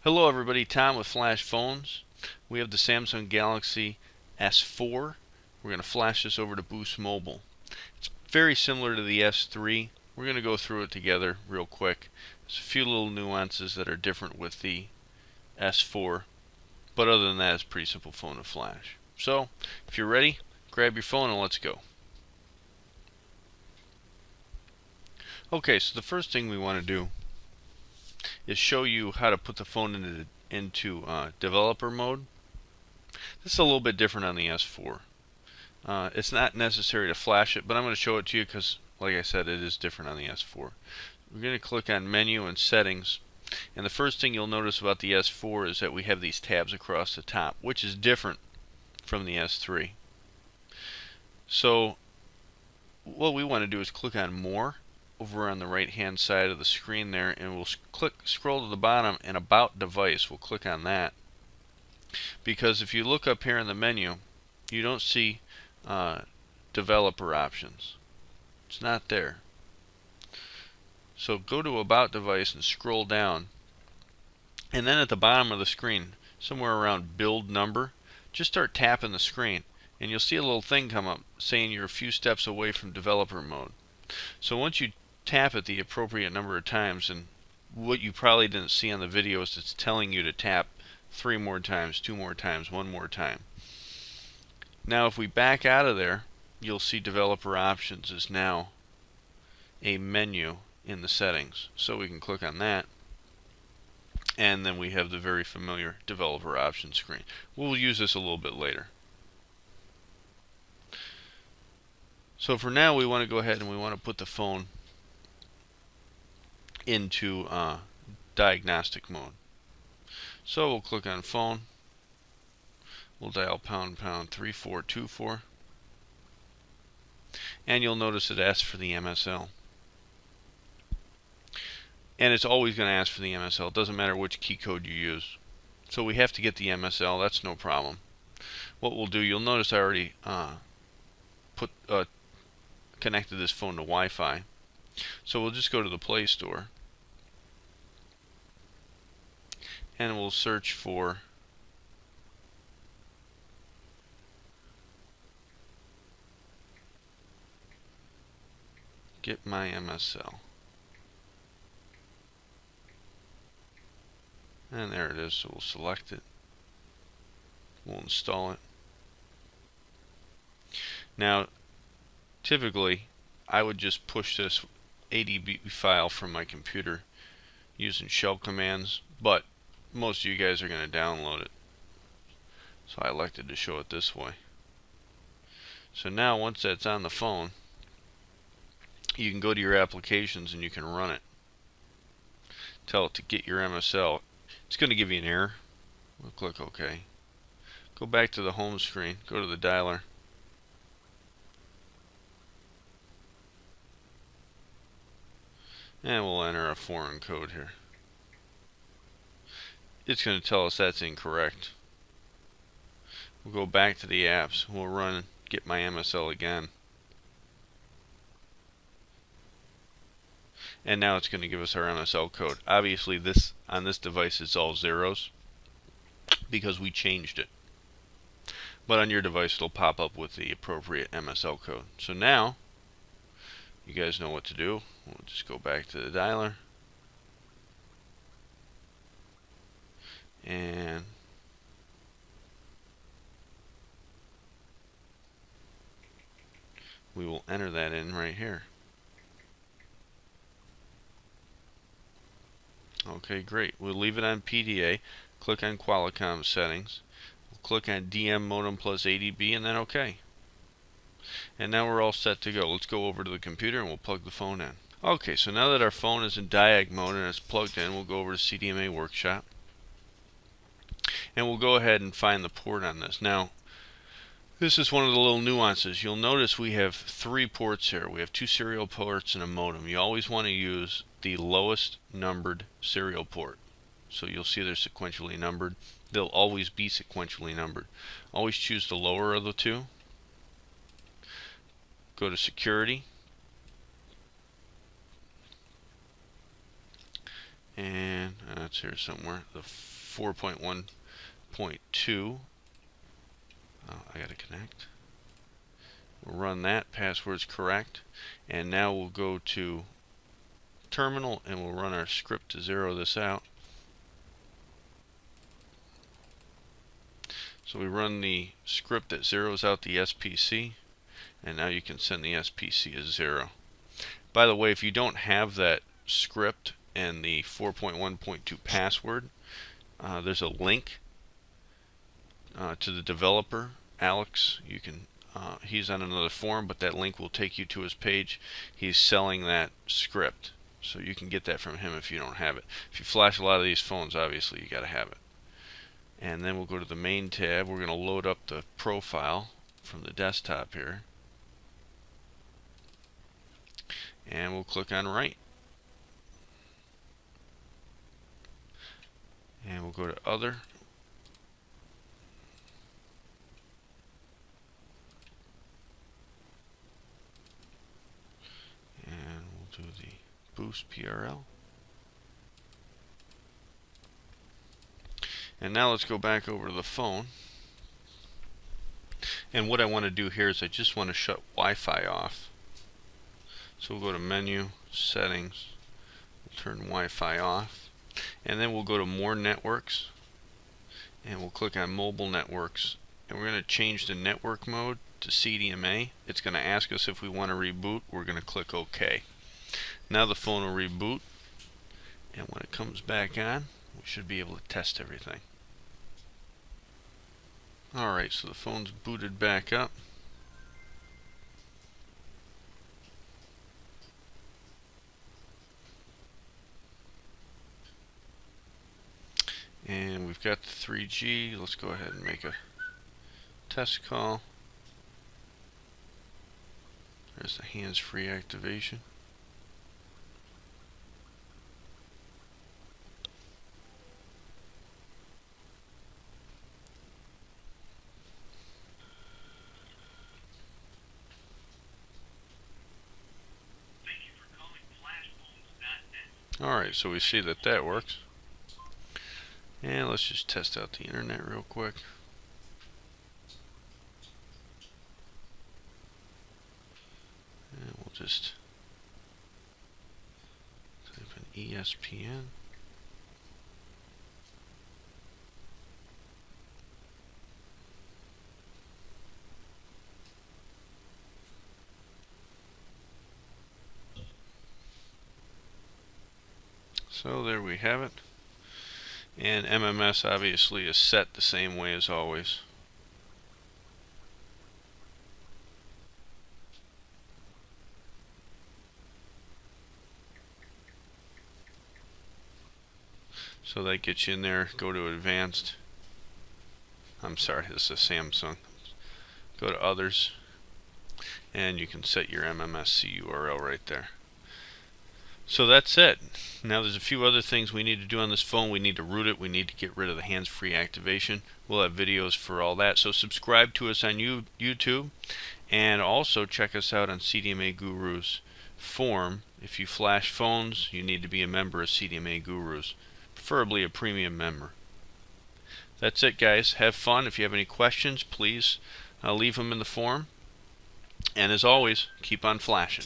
Hello everybody, Tom with Flash Phones. We have the Samsung Galaxy S4. We're going to flash this over to Boost Mobile. It's very similar to the S3. We're going to go through it together real quick. There's a few little nuances that are different with the S4, but other than that, it's a pretty simple phone to flash. So, if you're ready, grab your phone and let's go. Okay, so the first thing we want to do is show you how to put the phone into developer mode. This is a little bit different on the S4. It's not necessary to flash it, but I'm going to show it to you because, like I said, it is different on the S4. We're going to click on Menu and Settings, and the first thing you'll notice about the S4 is that we have these tabs across the top, which is different from the S3. So what we want to do is click on More over on the right hand side of the screen there, and we'll scroll to the bottom, and About Device. We'll click on that, because if you look up here in the menu, you don't see developer options. It's not there. So go to About Device and scroll down, and then at the bottom of the screen, somewhere around Build Number, just start tapping the screen, and you'll see a little thing come up saying you're a few steps away from developer mode. So once you tap it the appropriate number of times, and what you probably didn't see on the video is it's telling you to tap 3 more times, 2 more times, 1 more time. Now if we back out of there, you'll see developer options is now a menu in the settings. So we can click on that, and then we have the very familiar developer options screen. We'll use this a little bit later. So for now, we want to go ahead and we want to put the phone into diagnostic mode. So we'll click on Phone. We'll dial #3424, and you'll notice it asks for the MSL. And it's always going to ask for the MSL. It doesn't matter which key code you use. So we have to get the MSL. That's no problem. What we'll do, you'll notice I already connected this phone to Wi-Fi. So we'll just go to the Play Store, and we'll search for Get My MSL. And there it is. So we'll select it. We'll install it. Now, typically, I would just push this ADB file from my computer using shell commands, but most of you guys are going to download it. So I elected to show it this way. So now once that's on the phone, you can go to your applications and you can run it. Tell it to get your MSL. It's going to give you an error. We'll click OK. Go back to the home screen. Go to the dialer. And we'll enter a foreign code here. It's going to tell us that's incorrect. We'll go back to the apps. We'll run Get My MSL again. And now it's going to give us our MSL code. Obviously this on this device is all zeros because we changed it. But on your device it'll pop up with the appropriate MSL code. So now you guys know what to do. We'll just go back to the dialer. And we will enter that in right here. Okay, great. We'll leave it on PDA. Click on Qualcomm settings. We'll click on DM modem plus ADB, and then OK. And now we're all set to go. Let's go over to the computer and we'll plug the phone in. Okay, so now that our phone is in diag mode and it's plugged in, we'll go over to CDMA Workshop. And we'll go ahead and find the port on this. Now, this is one of the little nuances. You'll notice we have 3 ports here. We have 2 serial ports and a modem. You always want to use the lowest numbered serial port. So you'll see they're sequentially numbered. They'll always be sequentially numbered. Always choose the lower of the 2. Go to Security. And that's here somewhere. The 4.1.2. I gotta connect. We'll run that, password's correct, and now we'll go to terminal and we'll run our script to zero this out. So we run the script that zeroes out the SPC, and now you can send the SPC as 0. By the way, if you don't have that script and the 4.1.2 password, there's a link to the developer, Alex. You can he's on another forum, but that link will take you to his page. He's selling that script, so you can get that from him if you don't have it. If you flash a lot of these phones, obviously you got to have it. And then we'll go to the main tab. We're going to load up the profile from the desktop here. And we'll click on write. And we'll go to other. And we'll do the boost PRL. And now let's go back over to the phone. And what I want to do here is I just want to shut Wi-Fi off. So we'll go to menu, settings, we'll turn Wi-Fi off, and then we'll go to more networks, and we'll click on mobile networks, and we're going to change the network mode to CDMA. It's going to ask us if we want to reboot. We're going to click OK. Now the phone will reboot, and when it comes back on, we should be able to test everything. Alright, so the phone's booted back up. And we've got the 3G. Let's go ahead and make a test call. There's the hands-free activation. Alright, so we see that that works. And let's just test out the internet real quick. And we'll just type in ESPN. So there we have it. And MMS obviously is set the same way as always. So that gets you in there. Go to advanced. I'm sorry, this is Samsung. Go to others, and you can set your MMSC URL right there. So that's it. Now there's a few other things we need to do on this phone. We need to root it. We need to get rid of the hands-free activation. We'll have videos for all that. So subscribe to us on YouTube, and also check us out on CDMA Gurus forum. If you flash phones, you need to be a member of CDMA Gurus, preferably a premium member. That's it, guys. Have fun. If you have any questions, please leave them in the forum. And as always, keep on flashing.